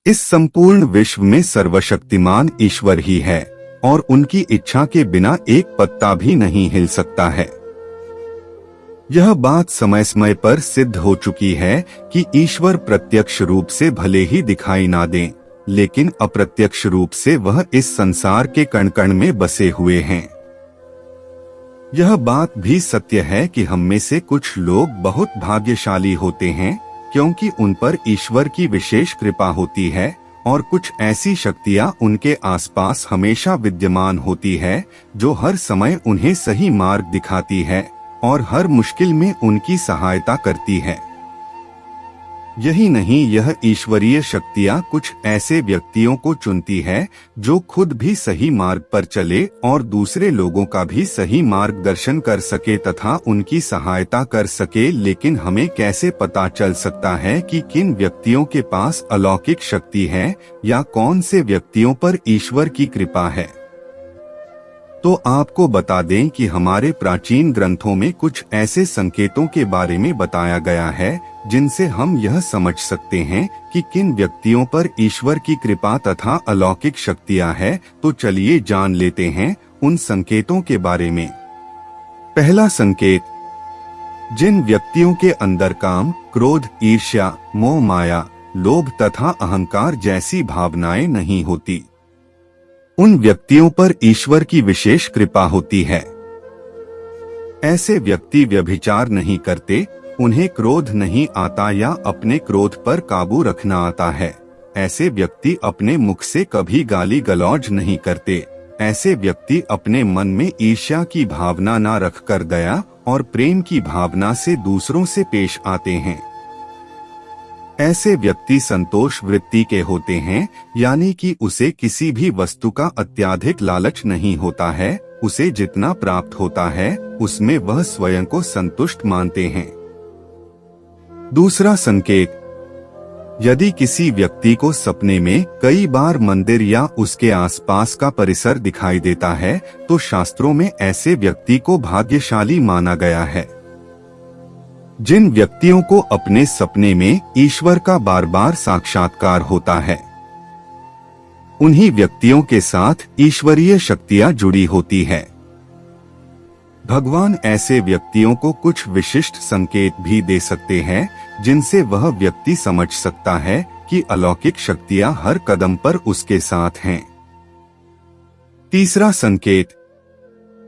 इस संपूर्ण विश्व में सर्वशक्तिमान ईश्वर ही है और उनकी इच्छा के बिना एक पत्ता भी नहीं हिल सकता है। यह बात समय समय पर सिद्ध हो चुकी है कि ईश्वर प्रत्यक्ष रूप से भले ही दिखाई ना दें, लेकिन अप्रत्यक्ष रूप से वह इस संसार के कण कण में बसे हुए हैं। यह बात भी सत्य है कि हम में से कुछ लोग बहुत भाग्यशाली होते हैं क्योंकि उन पर ईश्वर की विशेष कृपा होती है और कुछ ऐसी शक्तियां उनके आसपास हमेशा विद्यमान होती है जो हर समय उन्हें सही मार्ग दिखाती है और हर मुश्किल में उनकी सहायता करती है। यही नहीं, यह ईश्वरीय शक्तियां कुछ ऐसे व्यक्तियों को चुनती है जो खुद भी सही मार्ग पर चले और दूसरे लोगों का भी सही मार्गदर्शन कर सके तथा उनकी सहायता कर सके। लेकिन हमें कैसे पता चल सकता है कि किन व्यक्तियों के पास अलौकिक शक्ति है या कौन से व्यक्तियों पर ईश्वर की कृपा है? तो आपको बता दें कि हमारे प्राचीन ग्रंथों में कुछ ऐसे संकेतों के बारे में बताया गया है जिनसे हम यह समझ सकते हैं कि किन व्यक्तियों पर ईश्वर की कृपा तथा अलौकिक शक्तियां हैं। तो चलिए जान लेते हैं उन संकेतों के बारे में। पहला संकेत, जिन व्यक्तियों के अंदर काम, क्रोध, ईर्ष्या, मोह, माया, लोभ तथा अहंकार जैसी भावनाएं नहीं होती, उन व्यक्तियों पर ईश्वर की विशेष कृपा होती है। ऐसे व्यक्ति व्यभिचार नहीं करते, उन्हें क्रोध नहीं आता या अपने क्रोध पर काबू रखना आता है। ऐसे व्यक्ति अपने मुख से कभी गाली गलौज नहीं करते। ऐसे व्यक्ति अपने मन में ईर्ष्या की भावना न रखकर दया और प्रेम की भावना से दूसरों से पेश आते हैं। ऐसे व्यक्ति संतोष वृत्ति के होते हैं, यानी कि उसे किसी भी वस्तु का अत्यधिक लालच नहीं होता है। उसे जितना प्राप्त होता है उसमें वह स्वयं को संतुष्ट मानते हैं। दूसरा संकेत, यदि किसी व्यक्ति को सपने में कई बार मंदिर या उसके आसपास का परिसर दिखाई देता है तो शास्त्रों में ऐसे व्यक्ति को भाग्यशाली माना गया है। जिन व्यक्तियों को अपने सपने में ईश्वर का बार बार साक्षात्कार होता है, उन्हीं व्यक्तियों के साथ ईश्वरीय शक्तियां जुड़ी होती है। भगवान ऐसे व्यक्तियों को कुछ विशिष्ट संकेत भी दे सकते हैं जिनसे वह व्यक्ति समझ सकता है कि अलौकिक शक्तियां हर कदम पर उसके साथ हैं। तीसरा संकेत,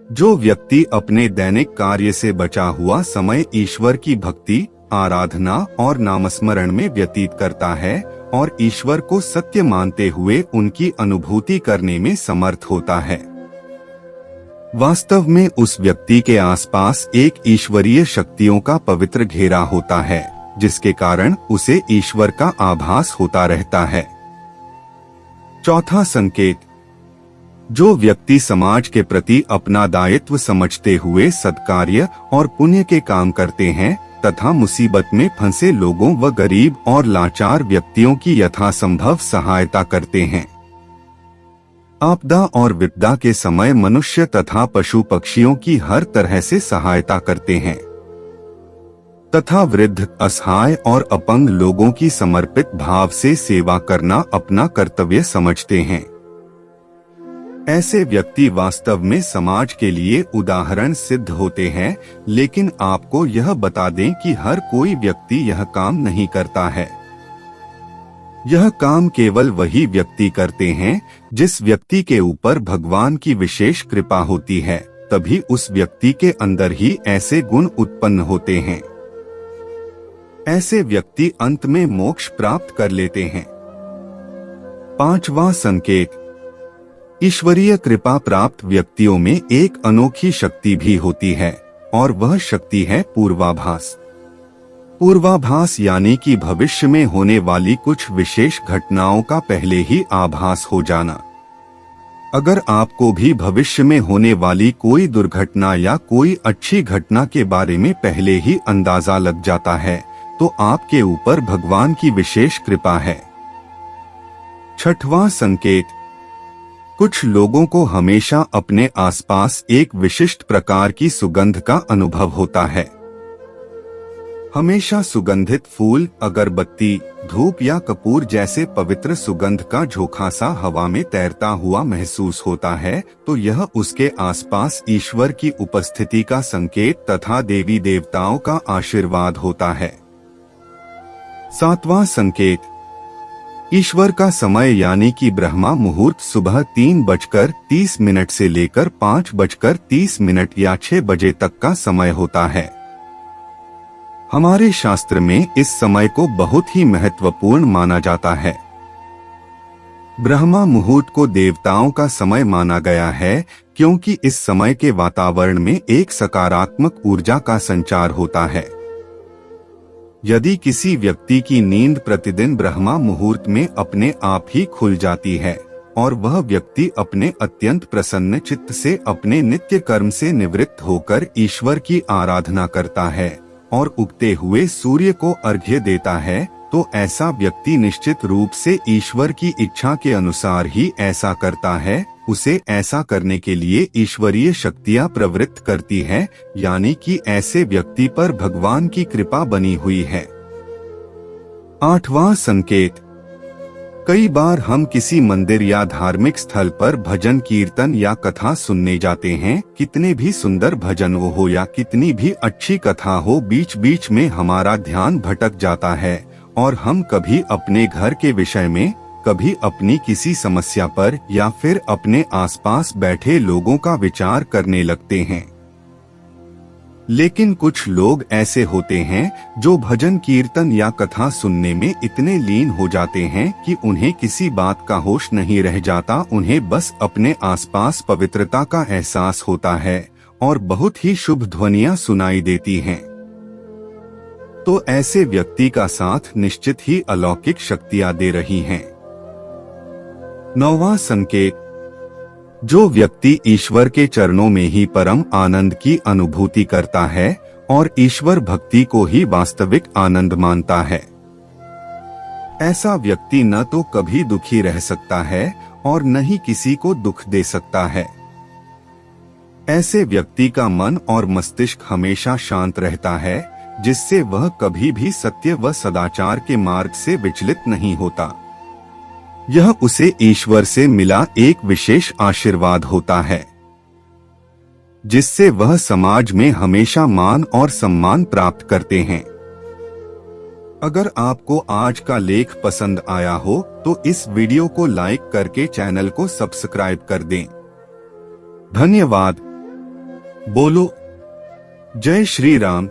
जो व्यक्ति अपने दैनिक कार्य से बचा हुआ समय ईश्वर की भक्ति, आराधना और नामस्मरण में व्यतीत करता है और ईश्वर को सत्य मानते हुए उनकी अनुभूति करने में समर्थ होता है, वास्तव में उस व्यक्ति के आसपास एक ईश्वरीय शक्तियों का पवित्र घेरा होता है जिसके कारण उसे ईश्वर का आभास होता रहता है। चौथा संकेत, जो व्यक्ति समाज के प्रति अपना दायित्व समझते हुए सत्कार्य और पुण्य के काम करते हैं तथा मुसीबत में फंसे लोगों व गरीब और लाचार व्यक्तियों की यथासंभव सहायता करते हैं। आपदा और विपदा के समय मनुष्य तथा पशु पक्षियों की हर तरह से सहायता करते हैं तथा वृद्ध, असहाय और अपंग लोगों की समर्पित भाव से सेवा करना अपना कर्तव्य समझते हैं। ऐसे व्यक्ति वास्तव में समाज के लिए उदाहरण सिद्ध होते हैं। लेकिन आपको यह बता दें कि हर कोई व्यक्ति यह काम नहीं करता है। यह काम केवल वही व्यक्ति करते हैं जिस व्यक्ति के ऊपर भगवान की विशेष कृपा होती है, तभी उस व्यक्ति के अंदर ही ऐसे गुण उत्पन्न होते हैं। ऐसे व्यक्ति अंत में मोक्ष प्राप्त कर लेते हैं। पांचवा संकेत, ईश्वरीय कृपा प्राप्त व्यक्तियों में एक अनोखी शक्ति भी होती है और वह शक्ति है पूर्वाभास। पूर्वाभास यानी कि भविष्य में होने वाली कुछ विशेष घटनाओं का पहले ही आभास हो जाना। अगर आपको भी भविष्य में होने वाली कोई दुर्घटना या कोई अच्छी घटना के बारे में पहले ही अंदाजा लग जाता है तो आपके ऊपर भगवान की विशेष कृपा है। छठवां संकेत, कुछ लोगों को हमेशा अपने आसपास एक विशिष्ट प्रकार की सुगंध का अनुभव होता है। हमेशा सुगंधित फूल, अगरबत्ती, धूप या कपूर जैसे पवित्र सुगंध का झोंका सा हवा में तैरता हुआ महसूस होता है, तो यह उसके आसपास ईश्वर की उपस्थिति का संकेत तथा देवी देवताओं का आशीर्वाद होता है। 7वां संकेत, ईश्वर का समय यानी कि ब्रह्मा मुहूर्त सुबह 3:30 से लेकर 5:30 या 6 बजे तक का समय होता है। हमारे शास्त्र में इस समय को बहुत ही महत्वपूर्ण माना जाता है। ब्रह्मा मुहूर्त को देवताओं का समय माना गया है क्योंकि इस समय के वातावरण में एक सकारात्मक ऊर्जा का संचार होता है। यदि किसी व्यक्ति की नींद प्रतिदिन ब्रह्मा मुहूर्त में अपने आप ही खुल जाती है और वह व्यक्ति अपने अत्यंत प्रसन्न चित्त से अपने नित्य कर्म से निवृत्त होकर ईश्वर की आराधना करता है और उगते हुए सूर्य को अर्घ्य देता है, तो ऐसा व्यक्ति निश्चित रूप से ईश्वर की इच्छा के अनुसार ही ऐसा करता है। उसे ऐसा करने के लिए ईश्वरीय शक्तियां प्रवृत्त करती है, यानी कि ऐसे व्यक्ति पर भगवान की कृपा बनी हुई है। 8वां संकेत, कई बार हम किसी मंदिर या धार्मिक स्थल पर भजन कीर्तन या कथा सुनने जाते हैं। कितने भी सुंदर भजन हो या कितनी भी अच्छी कथा हो, बीच बीच में हमारा ध्यान भटक जाता है और हम कभी अपने घर के विषय में, कभी अपनी किसी समस्या पर या फिर अपने आसपास बैठे लोगों का विचार करने लगते हैं। लेकिन कुछ लोग ऐसे होते हैं जो भजन कीर्तन या कथा सुनने में इतने लीन हो जाते हैं कि उन्हें किसी बात का होश नहीं रह जाता। उन्हें बस अपने आसपास पवित्रता का एहसास होता है और बहुत ही शुभ ध्वनियां सुनाई देती हैं। तो ऐसे व्यक्ति का साथ निश्चित ही अलौकिक शक्तियां दे रही हैं। 9वां संकेत, जो व्यक्ति ईश्वर के चरणों में ही परम आनंद की अनुभूति करता है और ईश्वर भक्ति को ही वास्तविक आनंद मानता है, ऐसा व्यक्ति न तो कभी दुखी रह सकता है और न ही किसी को दुख दे सकता है। ऐसे व्यक्ति का मन और मस्तिष्क हमेशा शांत रहता है, जिससे वह कभी भी सत्य व सदाचार के मार्ग से विचलित नहीं होता। यह उसे ईश्वर से मिला एक विशेष आशीर्वाद होता है, जिससे वह समाज में हमेशा मान और सम्मान प्राप्त करते हैं। अगर आपको आज का लेख पसंद आया हो तो इस वीडियो को लाइक करके चैनल को सब्सक्राइब कर दें। धन्यवाद। बोलो जय श्री राम।